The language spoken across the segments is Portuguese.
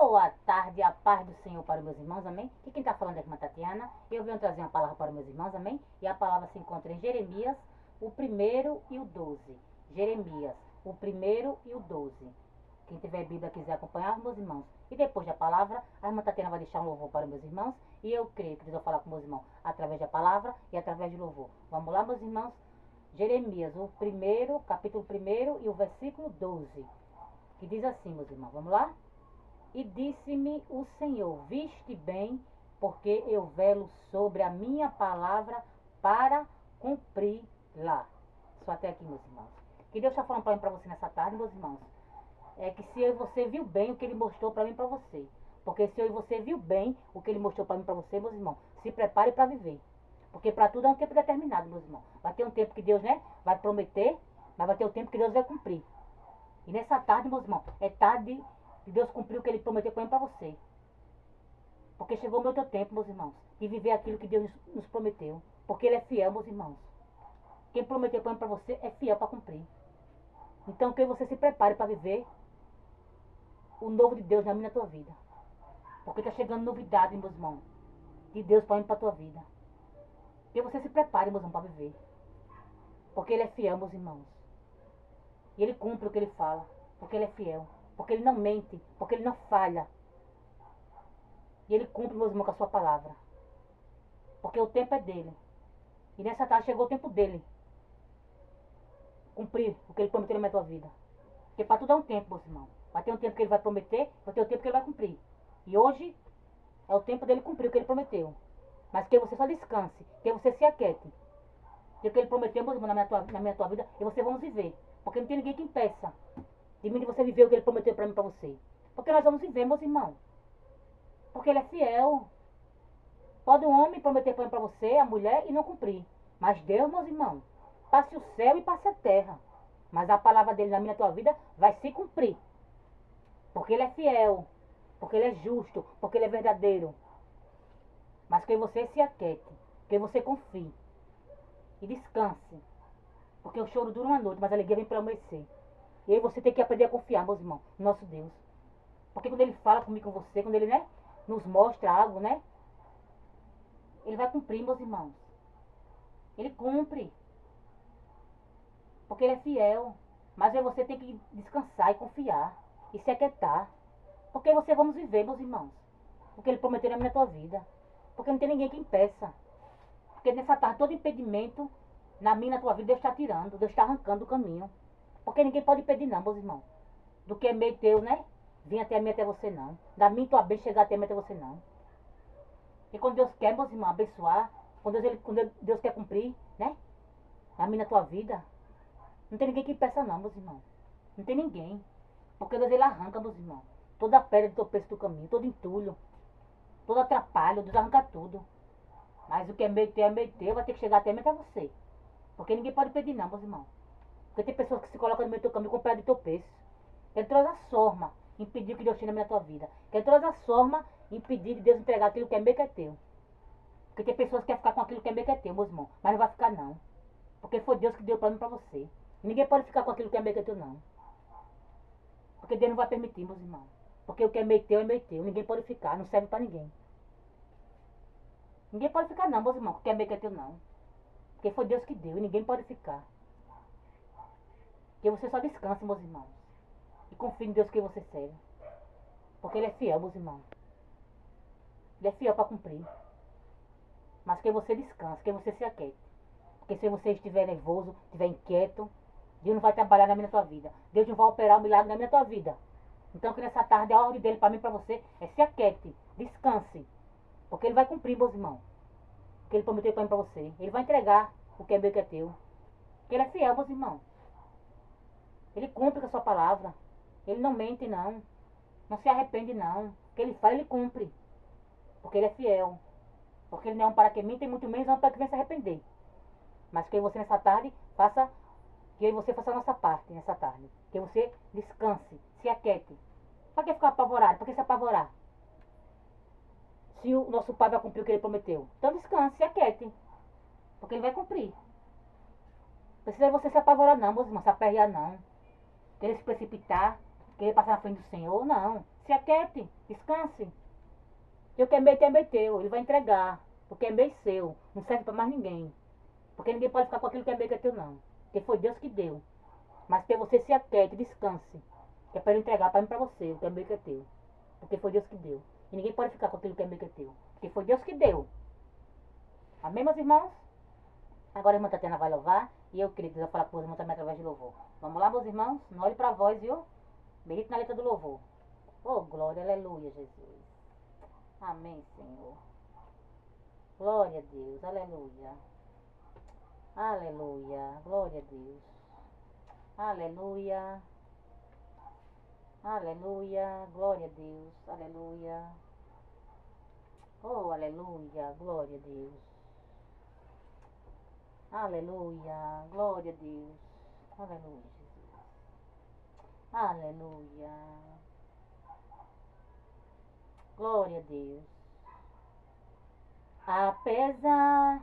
Boa tarde, a paz do Senhor para os meus irmãos, amém? E quem está falando é a irmã Tatiana. Eu venho trazer uma palavra para os meus irmãos, amém? E a palavra se encontra em Jeremias, o 1º e o 12. Jeremias, o 1º e o 12. Quem tiver Bíblia quiser acompanhar, os meus irmãos. E depois da palavra, a irmã Tatiana vai deixar um louvor para os meus irmãos. E eu creio que eles vão falar com meus irmãos através da palavra e através do louvor. Vamos lá, meus irmãos? Jeremias, o 1º, capítulo 1º e o versículo 12. Que diz assim, meus irmãos. Vamos lá? E disse-me o Senhor, viste bem, porque eu velo sobre a minha palavra para cumpri-la. Só até aqui, meus irmãos. Que Deus está falando para você nessa tarde, meus irmãos. É que se você viu bem o que Ele mostrou para mim e para você. Porque se você viu bem o que Ele mostrou para mim e para você, meus irmãos, se prepare para viver. Porque para tudo é um tempo determinado, meus irmãos. Vai ter um tempo que Deus, vai prometer, mas vai ter um tempo que Deus vai cumprir. E nessa tarde, meus irmãos, é tarde de Deus cumprir o que Ele prometeu para mim e para você. Porque chegou o meu tempo, meus irmãos, de viver aquilo que Deus nos prometeu. Porque Ele é fiel, meus irmãos. Quem prometeu para mim e para você é fiel para cumprir. Então, que você se prepare para viver o novo de Deus na minha e na tua vida. Porque está chegando novidade, meus irmãos, de Deus para mim e para a tua vida. Que você se prepare, meus irmãos, para viver. Porque Ele é fiel, meus irmãos. E Ele cumpre o que Ele fala. Porque Ele é fiel. Porque Ele não mente. Porque Ele não falha. E Ele cumpre, meus irmãos, com a sua palavra. Porque o tempo é dEle. E nessa tarde chegou o tempo dEle cumprir o que Ele prometeu na tua vida. Porque para tudo é um tempo, meus irmãos. Vai ter um tempo que Ele vai prometer. Vai ter um tempo que Ele vai cumprir. E hoje é o tempo dEle cumprir o que Ele prometeu. Mas que você só descanse. Que você se aquiete. E o que Ele prometeu, meus irmãos, na minha tua vida. E você vamos viver. Porque não tem ninguém que impeça de mim de você viver o que Ele prometeu para mim e para você. Porque nós vamos viver, meus irmãos. Porque Ele é fiel. Pode o homem prometer para mim, para você, a mulher, e não cumprir. Mas Deus, meus irmãos, passe o céu e passe a terra. Mas a palavra dele na minha tua vida vai se cumprir. Porque Ele é fiel. Porque Ele é justo. Porque Ele é verdadeiro. Mas que você se aquiete. Que você confie. E descanse. Porque o choro dura uma noite, mas a alegria vem pelo amanhecer. E aí você tem que aprender a confiar, meus irmãos, no nosso Deus. Porque quando Ele fala comigo, com você, quando Ele, nos mostra algo, Ele vai cumprir, meus irmãos. Ele cumpre. Porque Ele é fiel. Mas aí você tem que descansar e confiar. E se aquietar. Porque você vamos viver, meus irmãos. Porque Ele prometeu na minha tua vida. Porque não tem ninguém que impeça. Porque nessa tarde, todo impedimento na minha e na tua vida, Deus está tirando. Deus está arrancando o caminho. Porque ninguém pode impedir não, meus irmãos. Do que é meio teu, Vim até mim, até você não. Da minha tua bem chegar até mim, até você não. E quando Deus quer, meus irmãos, abençoar. Quando Deus quer cumprir, na minha e na tua vida. Não tem ninguém que impeça não, meus irmãos. Não tem ninguém. Porque Deus, Ele arranca, meus irmãos. Toda pedra do tropeço do caminho. Todo entulho. Todo atrapalho. Deus arranca tudo. Mas o que é meio teu, vai ter que chegar até mim, até você. Porque ninguém pode impedir não, meus irmãos. Porque tem pessoas que se colocam no meio do teu caminho com pedra de tropeço. Quer todas as formas impedir que Deus tire na minha tua vida. Quer todas as formas impedir de Deus entregar aquilo que é meu que é teu. Porque tem pessoas que querem ficar com aquilo que é meu que é teu, meus irmãos. Mas não vai ficar não. Porque foi Deus que deu para mim e para você. E ninguém pode ficar com aquilo que é meu que é teu, não. Porque Deus não vai permitir, meus irmãos. Porque o que é meio teu é meio teu. Ninguém pode ficar, não serve para ninguém. Ninguém pode ficar não, meus irmãos. O que é meu que é teu, não. Porque foi Deus que deu e ninguém pode ficar. Que você só descanse, meus irmãos. E confie em Deus que você serve. Porque Ele é fiel, meus irmãos. Ele é fiel para cumprir. Mas que você descanse, que você se aquiete. Porque se você estiver nervoso, estiver inquieto, Deus não vai trabalhar na minha tua vida. Deus não vai operar o milagre na minha tua vida. Então que nessa tarde a ordem dele para mim e para você é se aquiete, descanse. Porque Ele vai cumprir, meus irmãos. O que Ele prometeu para mim e para você. Ele vai entregar o que é meu que é teu. Porque Ele é fiel, meus irmãos. Ele cumpre com a sua palavra. Ele não mente, não. Não se arrepende, não. O que Ele fala, Ele cumpre. Porque Ele é fiel. Porque Ele não é um para que minta e muito menos é um para que venha se arrepender. Mas que você nessa tarde faça, que você faça a nossa parte nessa tarde. Que você descanse, se aquiete. Para que ficar apavorado? Para que se apavorar? Se o nosso Pai vai cumprir o que Ele prometeu. Então descanse, se aquiete. Porque Ele vai cumprir. Não precisa você se apavorar não, meus irmãos, se aperrear não. Querer se precipitar, querer passar na frente do Senhor, não. Se aquiete, descanse. Eu queimei teu. Ele vai entregar. O queimei seu. Não serve para mais ninguém. Porque ninguém pode ficar com aquilo que é teu, não. Porque foi Deus que deu. Mas que você se aquiete, descanse. Que é para ele entregar para mim e para você. O que é teu. Porque foi Deus que deu. E ninguém pode ficar com aquilo que é teu. Porque foi Deus que deu. Amém, meus irmãos? Agora a irmã Tatiana vai louvar. E eu, queridos, vou falar com os irmãos também através de louvor. Vamos lá, meus irmãos? Não olhe para a voz, viu? Medite na letra do louvor. Oh, glória, aleluia, Jesus. Amém, Senhor. Glória a Deus, aleluia. Aleluia, glória a Deus. Aleluia. Aleluia, glória a Deus. Aleluia. Oh, aleluia, glória a Deus. Aleluia, glória a Deus. Aleluia, Jesus. Aleluia. Glória a Deus. Apesar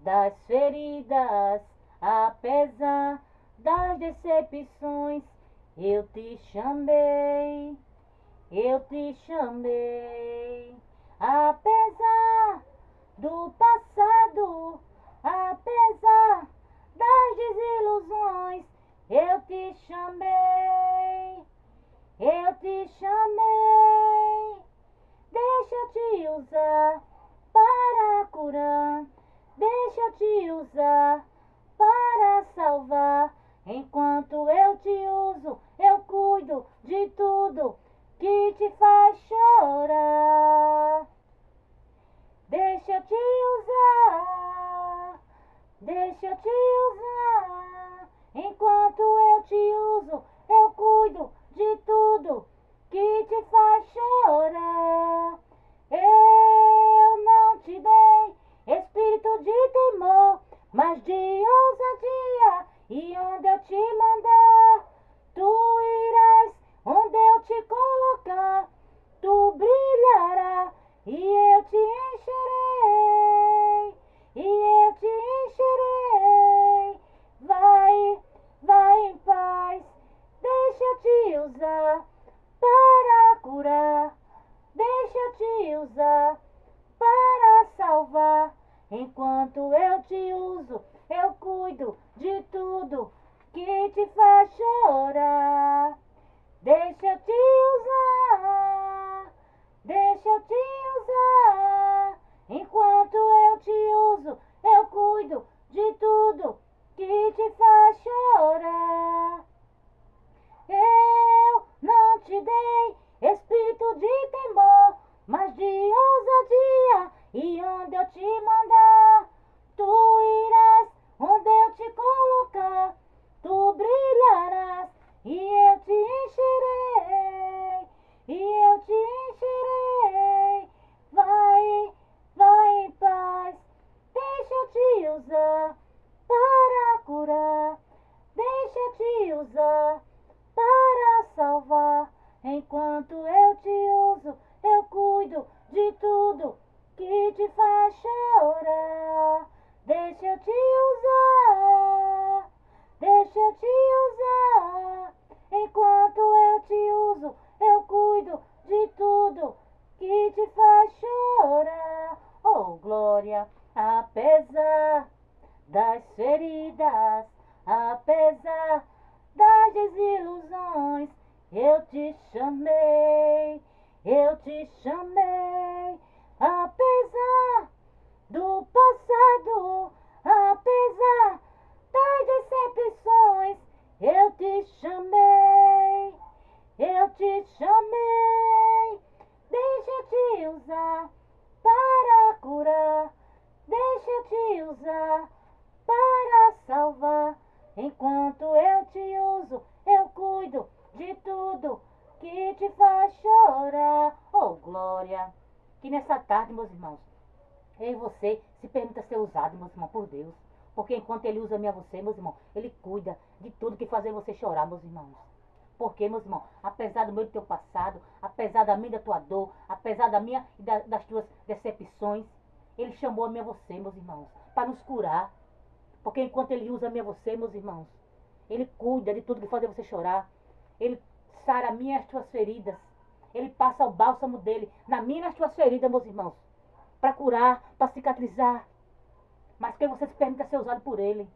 das feridas, apesar das decepções, eu te chamei, eu te chamei. Apesar do passado, apesar das desilusões, eu te chamei, eu te chamei. Deixa eu te usar para curar, deixa eu te usar para salvar. Enquanto eu te uso, eu cuido de tudo que te faz chorar. Deixa eu te usar, deixa eu te usar. Enquanto eu te uso, eu cuido de tudo que te faz chorar. Eu não te dei espírito de temor, mas de ousadia. E onde eu te mandar, tu irás. Onde eu te colocar, tu brilharás. E eu te encherei, e eu te encherei. Vai, vai em paz, deixa eu te usar para curar, deixa eu te usar para salvar. Enquanto eu te uso, eu cuido de tudo que te faz chorar. Deixa eu te usar, deixa eu te usar. Enquanto eu te uso, eu cuido de tudo que te faz chorar. Eu não te dei espírito de temor, mas de ousadia. E onde eu te mandar, tu irás. Onde eu te colocar, tu brilharás. E eu te encherei, e eu te encherei. Vai, vai em paz, deixa eu te usar para curar, deixa eu te usar para salvar. Enquanto eu te uso, eu cuido de tudo que te faz chorar. Deixa eu te usar, deixa eu te usar. Enquanto eu te uso, eu cuido de tudo que te faz chorar. Oh, glória, apesar das feridas, apesar das desilusões, eu te chamei, eu te chamei. Apesar do passado, apesar das decepções, eu te chamei, eu te chamei. Deixa eu te usar para curar, deixa eu te usar para salvar. Enquanto eu te uso, eu cuido de tudo que te faz chorar. Oh, glória! Que nessa tarde, meus irmãos, eu e você se permita ser usado, meus irmãos, por Deus. Porque enquanto Ele usa-me a você, meus irmãos, Ele cuida de tudo que fazer você chorar, meus irmãos. Porque, meus irmãos, apesar do meu e do teu passado, apesar da minha e da tua dor, apesar da minha e das tuas decepções, Ele chamou a mim e a você, meus irmãos, para nos curar. Porque enquanto Ele usa a mim e a você, meus irmãos, Ele cuida de tudo que fazer você chorar. Ele sara a minha e as tuas feridas. Ele passa o bálsamo dele na minha e nas tuas feridas, meus irmãos. Para curar, para cicatrizar. Mas que você se permita ser usado por ele.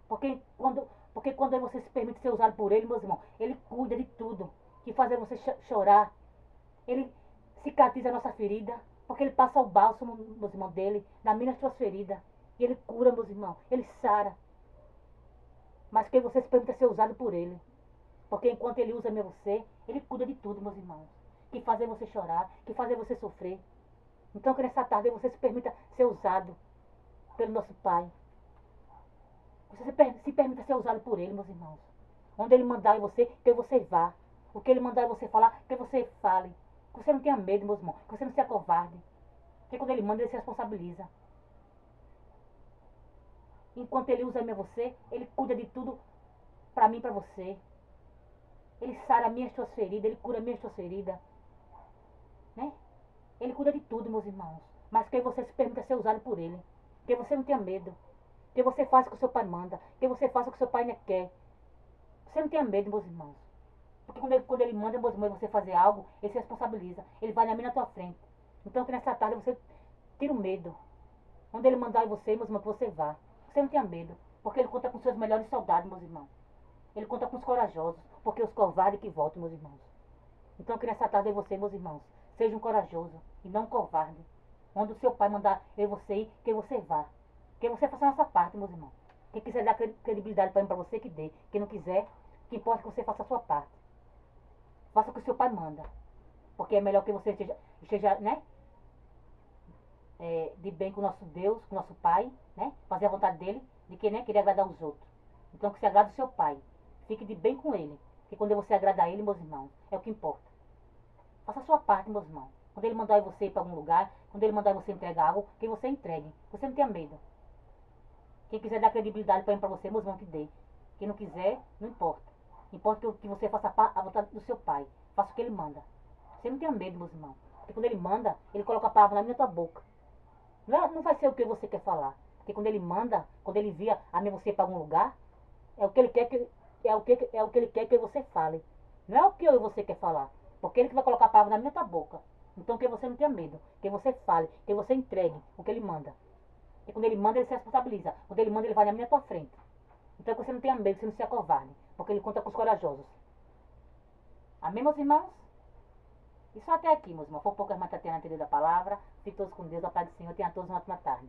Porque quando você se permite ser usado por ele, meus irmãos, ele cuida de tudo. Que fazer você chorar. Ele cicatriza a nossa ferida. Porque ele passa o bálsamo, meus irmãos, dele na minha e nas tuas feridas. E ele cura, meus irmãos. Ele sara. Mas que você se permita ser usado por ele. Porque enquanto ele usa você, ele cuida de tudo, meus irmãos. Que fazer você chorar, que fazer você sofrer. Então que nessa tarde você se permita ser usado pelo nosso Pai. Você se permita ser usado por ele, meus irmãos. Onde ele mandar em você, que você vá. O que ele mandar em você falar, que você fale. Que você não tenha medo, meus irmãos. Que você não seja covarde. Porque quando ele manda, ele se responsabiliza. Enquanto ele usa você, ele cuida de tudo para mim e para você. Ele sara minhas tuas feridas, ele cura minhas tuas feridas. Né? Ele cuida de tudo, meus irmãos. Mas que você se permita ser usado por ele. Que você não tenha medo. Que você faça o que o seu pai manda. Que você faça o que o seu pai não quer. Você não tenha medo, meus irmãos. Porque quando ele manda, meus irmãos, você fazer algo, ele se responsabiliza. Ele vai na minha na tua frente. Então que nessa tarde você tira o medo. Onde ele mandar em você, meus irmãos, que você vá. Você não tenha medo. Porque ele conta com seus melhores soldados, meus irmãos. Ele conta com os corajosos. Porque os covardes que voltam, meus irmãos. Então que nessa tarde você, meus irmãos, seja um corajoso e não um covarde. Onde o seu pai mandar em você ir, que você vá. Que você faça a nossa parte, meus irmãos. Quem quiser dar credibilidade para você, que dê. Quem não quiser, que importa é que você faça a sua parte. Faça o que o seu pai manda. Porque é melhor que você esteja né? De bem com o nosso Deus, com o nosso Pai, né? Fazer a vontade dele, de que né, querer agradar os outros. Então que se agrade o seu Pai. Fique de bem com ele. Que quando você agradar ele, meus irmãos, é o que importa. Faça a sua parte, meus irmãos. Quando ele mandar você ir para algum lugar, quando ele mandar você entregar algo, que você entregue. Você não tenha medo. Quem quiser dar credibilidade para você, meus irmãos, que dê. Quem não quiser, não importa. Importa que você faça a vontade do seu pai. Faça o que ele manda. Você não tenha medo, meus irmãos. Porque quando ele manda, ele coloca a palavra na minha tua boca. Não vai ser o que você quer falar. Porque quando ele manda, quando ele envia a mim você para algum lugar, é o que ele quer que você fale. Não é o que eu e você quer falar. Porque ele que vai colocar a palavra na minha tua boca. Então que você não tenha medo. Que você fale, que você entregue o que ele manda. E quando ele manda, ele se responsabiliza. Quando ele manda, ele vai na minha tua frente. Então que você não tenha medo, que você não seja covarde. Porque ele conta com os corajosos. Amém, meus irmãos? E só até aqui, meus irmãos. Foi poucas mais Tatiana entendeu da palavra. Fique todos com Deus. A paz do Senhor. Tenha todos uma ótima tarde.